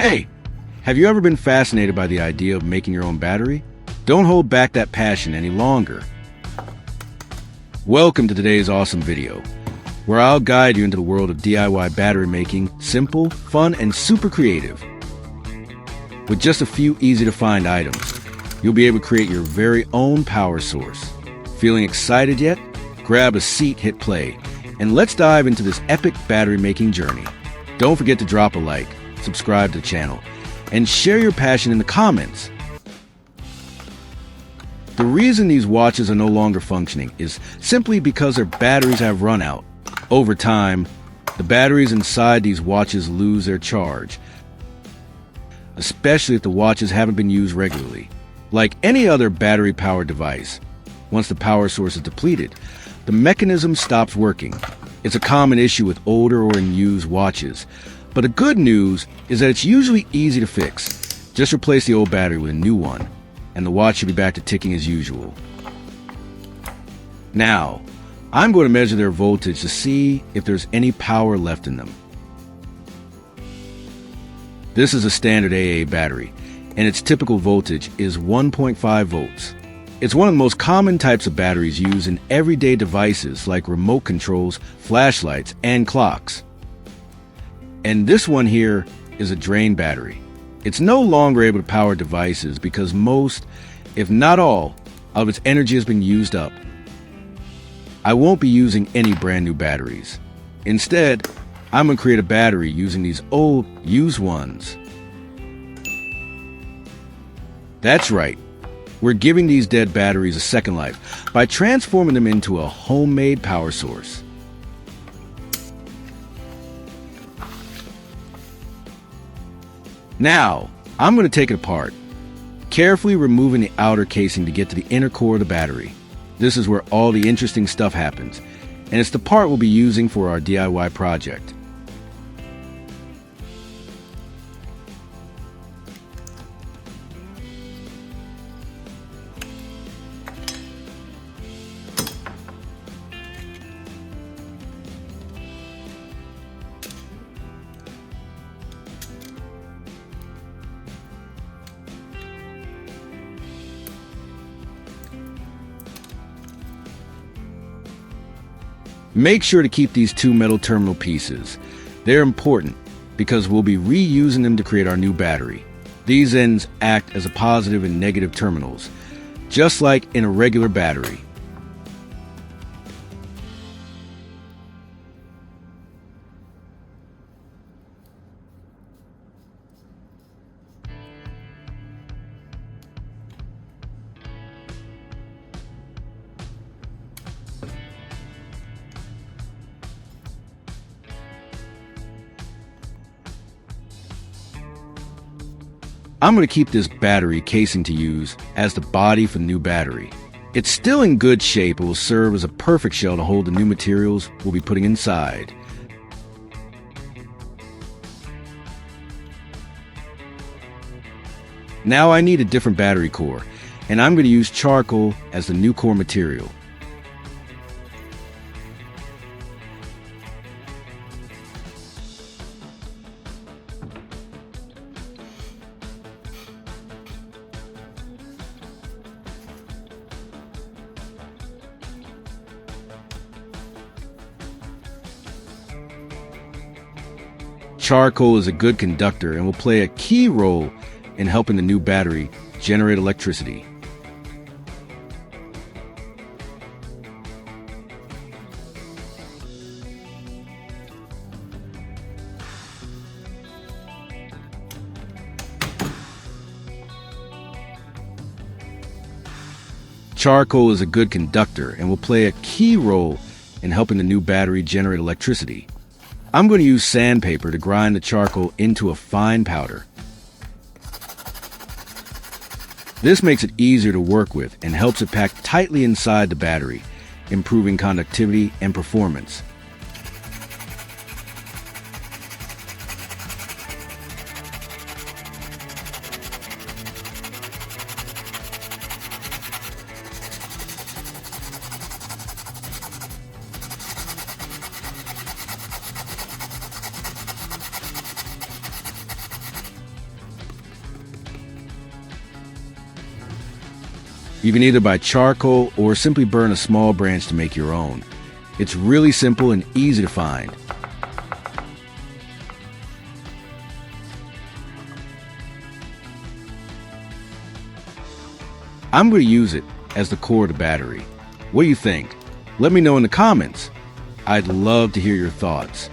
Hey, have you ever been fascinated by the idea of making your own battery? Don't hold back that passion any longer. Welcome to today's awesome video, where I'll guide you into the world of DIY battery making, simple, fun, and super creative. With just a few easy-to-find items, you'll be able to create your very own power source. Feeling excited yet? Grab a seat, hit play, and let's dive into this epic battery making journey. Don't forget to drop a like, subscribe to the channel, and share your passion in the comments. The reason these watches are no longer functioning is simply because their batteries have run out. Over time, the batteries inside these watches lose their charge, especially if the watches haven't been used regularly. Like any other battery-powered device, once the power source is depleted, the mechanism stops working. It's a common issue with older or in-use watches, but the good news is that it's usually easy to fix. Just replace the old battery with a new one, and the watch should be back to ticking as usual. Now, I'm going to measure their voltage to see if there's any power left in them. This is a standard AA battery, and its typical voltage is 1.5 volts. It's one of the most common types of batteries used in everyday devices like remote controls, flashlights, and clocks. And this one here is a drain battery. It's no longer able to power devices because most, if not all, of its energy has been used up. I won't be using any brand new batteries. Instead, I'm going to create a battery using these old, used ones. That's right. We're giving these dead batteries a second life by transforming them into a homemade power source. Now, I'm going to take it apart, carefully removing the outer casing to get to the inner core of the battery. This is where all the interesting stuff happens, and it's the part we'll be using for our DIY project. Make sure to keep these two metal terminal pieces. They're important because we'll be reusing them to create our new battery. These ends act as a positive and negative terminals, just like in a regular battery. I'm going to keep this battery casing to use as the body for the new battery. It's still in good shape and will serve as a perfect shell to hold the new materials we'll be putting inside. Now I need a different battery core, and I'm going to use charcoal as the new core material. Charcoal is a good conductor and will play a key role in helping the new battery generate electricity. Charcoal is a good conductor and will play a key role in helping the new battery generate electricity. I'm going to use sandpaper to grind the charcoal into a fine powder. This makes it easier to work with and helps it pack tightly inside the battery, improving conductivity and performance. You can either buy charcoal or simply burn a small branch to make your own. It's really simple and easy to find. I'm going to use it as the core of the battery. What do you think? Let me know in the comments. I'd love to hear your thoughts.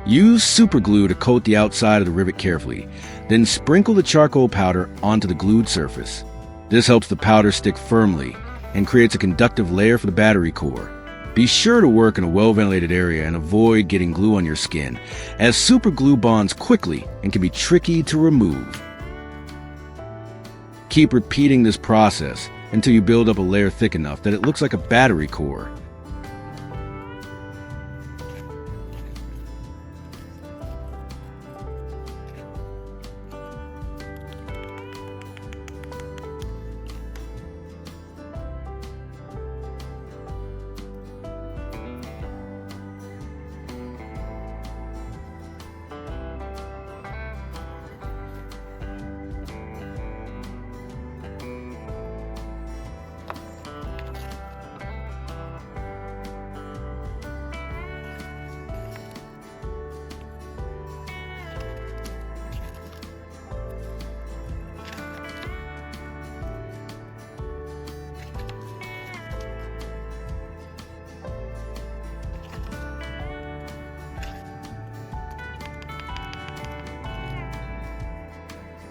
Use super glue to coat the outside of the rivet carefully, then sprinkle the charcoal powder onto the glued surface. This helps the powder stick firmly and creates a conductive layer for the battery core. Be sure to work in a well-ventilated area and avoid getting glue on your skin, as super glue bonds quickly and can be tricky to remove. Keep repeating this process until you build up a layer thick enough that it looks like a battery core.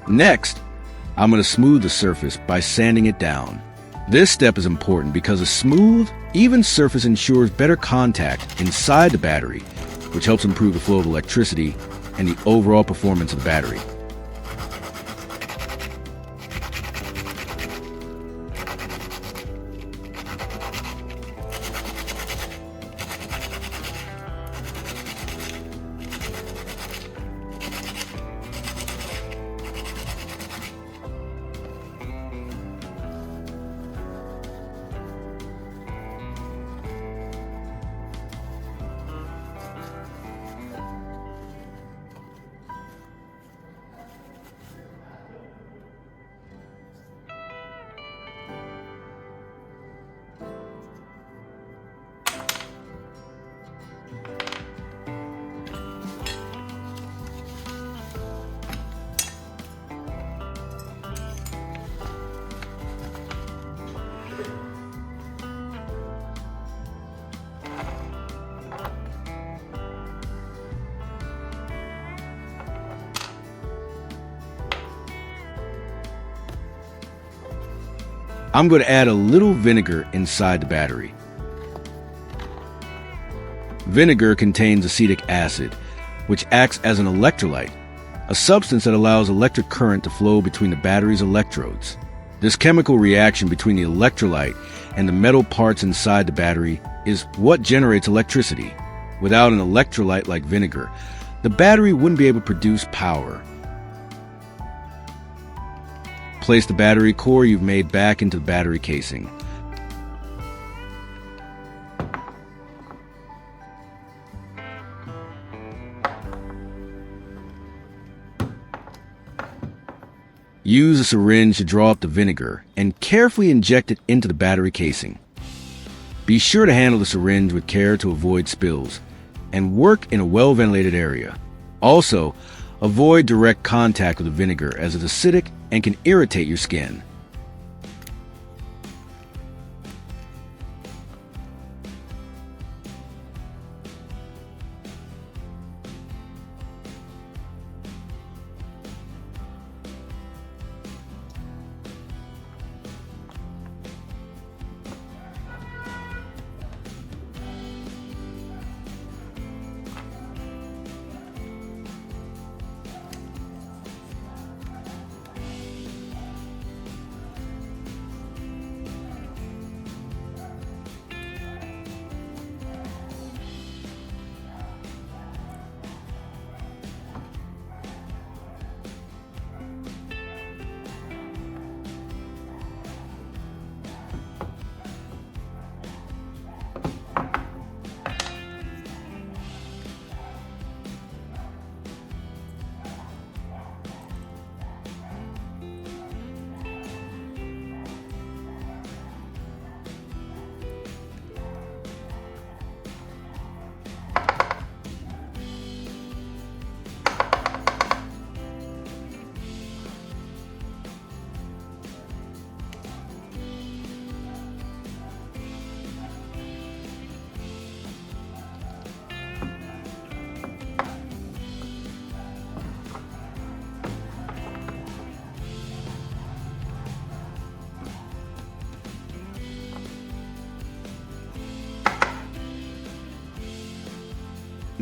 Next, I'm going to smooth the surface by sanding it down. This step is important because a smooth, even surface ensures better contact inside the battery, which helps improve the flow of electricity and the overall performance of the battery. I'm going to add a little vinegar inside the battery. Vinegar contains acetic acid, which acts as an electrolyte, a substance that allows electric current to flow between the battery's electrodes. This chemical reaction between the electrolyte and the metal parts inside the battery is what generates electricity. Without an electrolyte like vinegar, the battery wouldn't be able to produce power. Place the battery core you've made back into the battery casing. Use a syringe to draw up the vinegar and carefully inject it into the battery casing. Be sure to handle the syringe with care to avoid spills and work in a well-ventilated area. Also, avoid direct contact with the vinegar as it's acidic and can irritate your skin.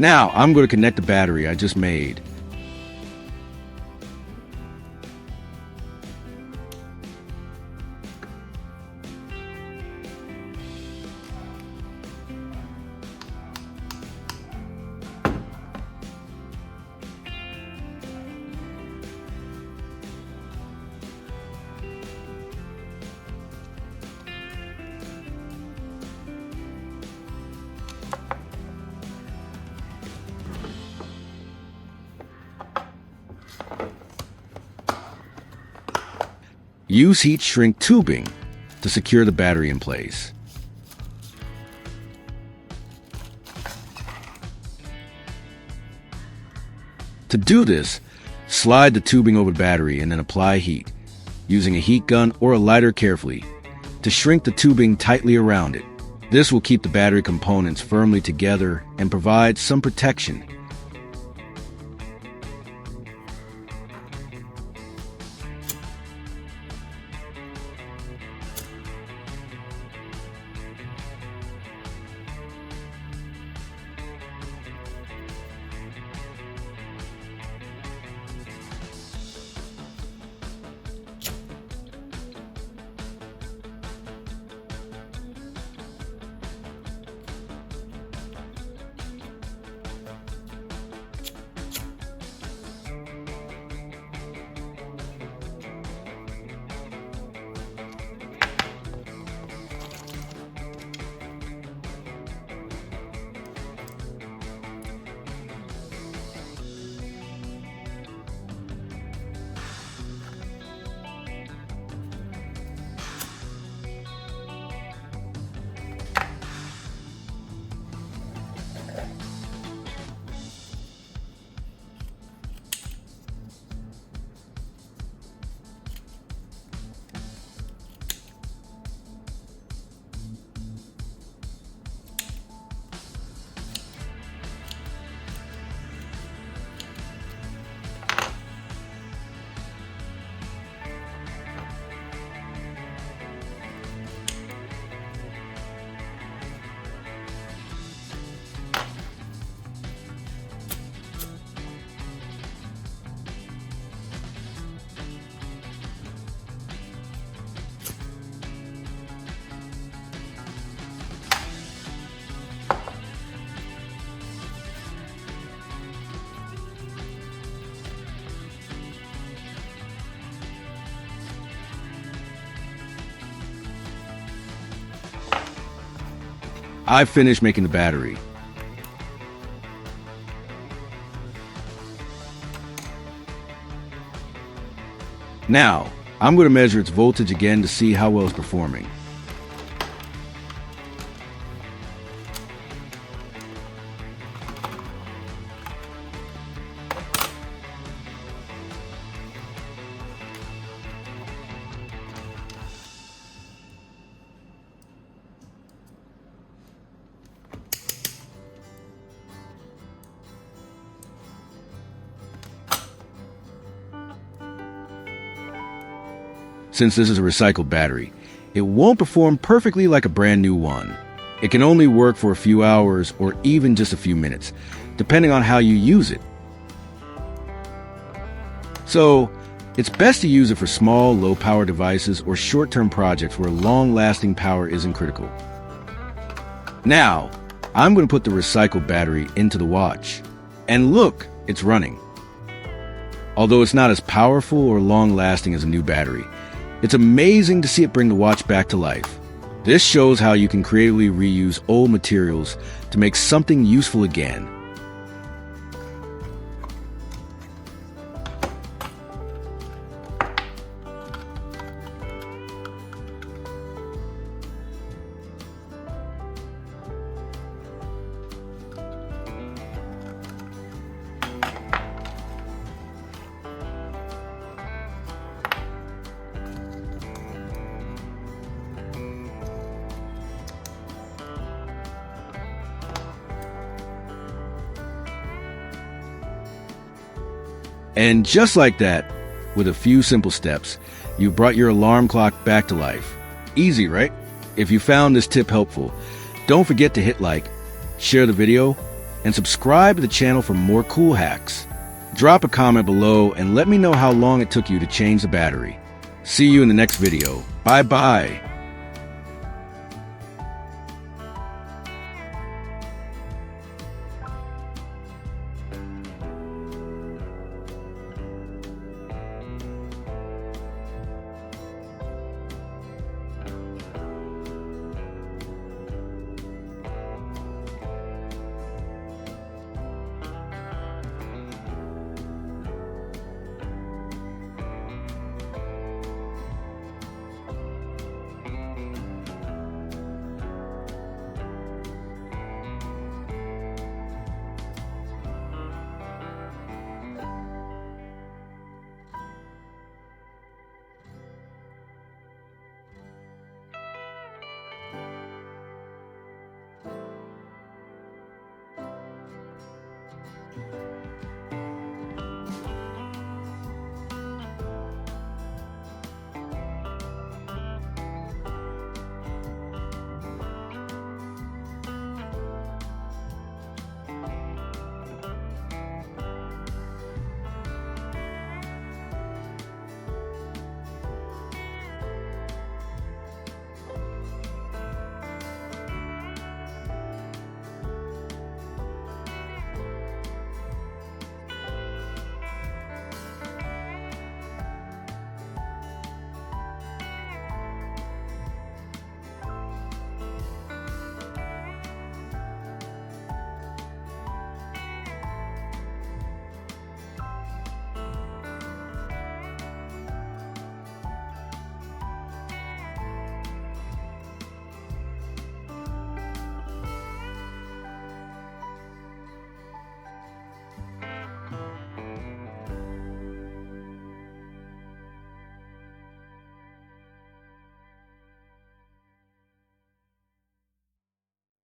Now, I'm going to connect the battery I just made. Use heat shrink tubing to secure the battery in place. To do this, slide the tubing over the battery and then apply heat, using a heat gun or a lighter carefully, to shrink the tubing tightly around it. This will keep the battery components firmly together and provide some protection. I've finished making the battery. Now, I'm going to measure its voltage again to see how well it's performing. Since this is a recycled battery, it won't perform perfectly like a brand new one. It can only work for a few hours or even just a few minutes, depending on how you use it. So, it's best to use it for small, low-power devices or short-term projects where long-lasting power isn't critical. Now, I'm going to put the recycled battery into the watch. And look, it's running. Although it's not as powerful or long-lasting as a new battery, it's amazing to see it bring the watch back to life. This shows how you can creatively reuse old materials to make something useful again. And just like that, with a few simple steps, you brought your alarm clock back to life. Easy, right? If you found this tip helpful, don't forget to hit like, share the video, and subscribe to the channel for more cool hacks. Drop a comment below and let me know how long it took you to change the battery. See you in the next video. Bye-bye.